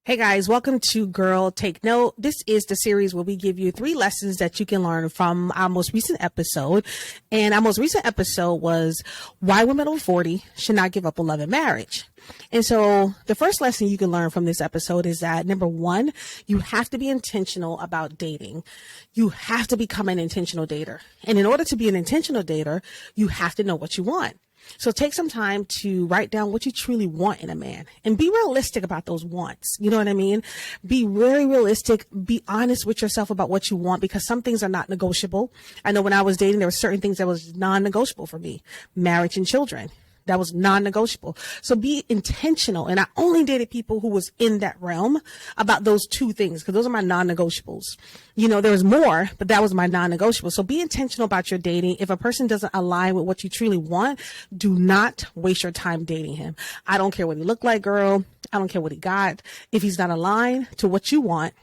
Hey guys, welcome to Girl Take Note. This is the series where we give you 3 lessons that you can learn from our most recent episode. And our most recent episode was why women over 40 should not give up on love and marriage. And so the first lesson you can learn from this episode is that number 1, you have to be intentional about dating. You have to become an intentional dater. And in order to be an intentional dater, you have to know what you want. So take some time to write down what you truly want in a man and be realistic about those wants. You know what I mean? Be very realistic. Be honest with yourself about what you want, because some things are not negotiable. I know when I was dating, there were certain things that was non-negotiable for me. Marriage and children. That was non-negotiable. So be intentional. And I only dated people who was in that realm about those 2 things, because those are my non-negotiables. You know, there was more, but that was my non-negotiable. So be intentional about your dating. If a person doesn't align with what you truly want, do not waste your time dating him. I don't care what he looked like, girl. I don't care what he got. If he's not aligned to what you want,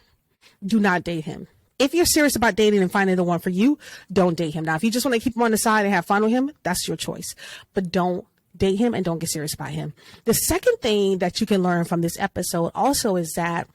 do not date him. If you're serious about dating and finding the one for you, don't date him. Now, if you just want to keep him on the side and have fun with him, that's your choice. But don't date him and don't get serious about him. The second thing that you can learn from this episode also is that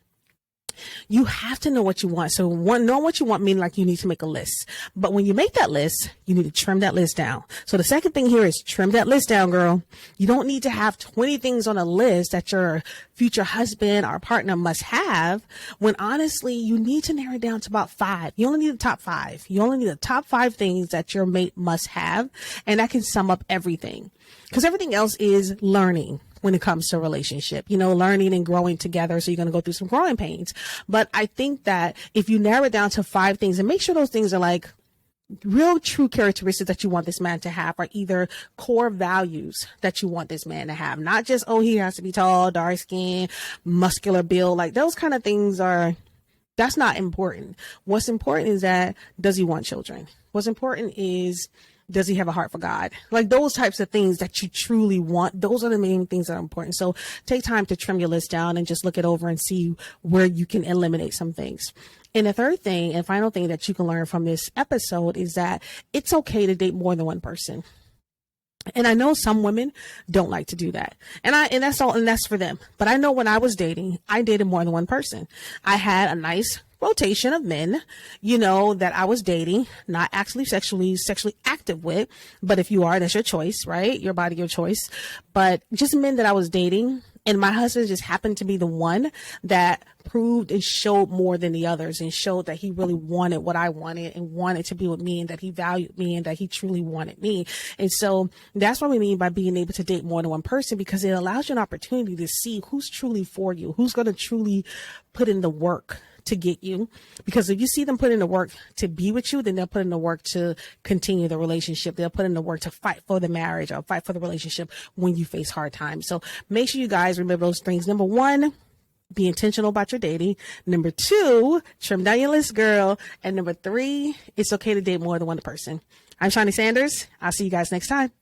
you have to know what you want. So knowing what you want means like you need to make a list. But when you make that list, you need to trim that list down. So the second thing here is trim that list down, girl. You don't need to have 20 things on a list that your future husband or partner must have, when honestly, you need to narrow it down to about 5. You only need the top 5. You only need the top 5 things that your mate must have. And that can sum up everything, because everything else is learning. When it comes to a relationship, you know, learning and growing together. So you're going to go through some growing pains. But I think that if you narrow it down to 5 things and make sure those things are like real true characteristics that you want this man to have, are either core values that you want this man to have, not just, oh, he has to be tall, dark skin, muscular build, like those kind of things that's not important. What's important is that, does he want children? What's important is, does he have a heart for God? Like those types of things that you truly want. Those are the main things that are important. So take time to trim your list down and just look it over and see where you can eliminate some things. And the third thing and final thing that you can learn from this episode is that it's okay to date more than one person. And I know some women don't like to do that. And that's for them. But I know when I was dating, I dated more than one person. I had a nice rotation of men, you know, that I was dating, not actually sexually active with, but if you are, that's your choice, right? Your body, your choice. But just men that I was dating, and my husband just happened to be the one that proved and showed more than the others, and showed that he really wanted what I wanted and wanted to be with me, and that he valued me, and that he truly wanted me. And so that's what we mean by being able to date more than one person, because it allows you an opportunity to see who's truly for you, who's going to truly put in the work to get you. Because if you see them put in the work to be with you, then they'll put in the work to continue the relationship. They'll put in the work to fight for the marriage or fight for the relationship when you face hard times. So make sure you guys remember those things. Number 1, be intentional about your dating. Number 2, trim down your list, girl. And number 3, it's okay to date more than one person. I'm Shawnee Sanders. I'll see you guys next time.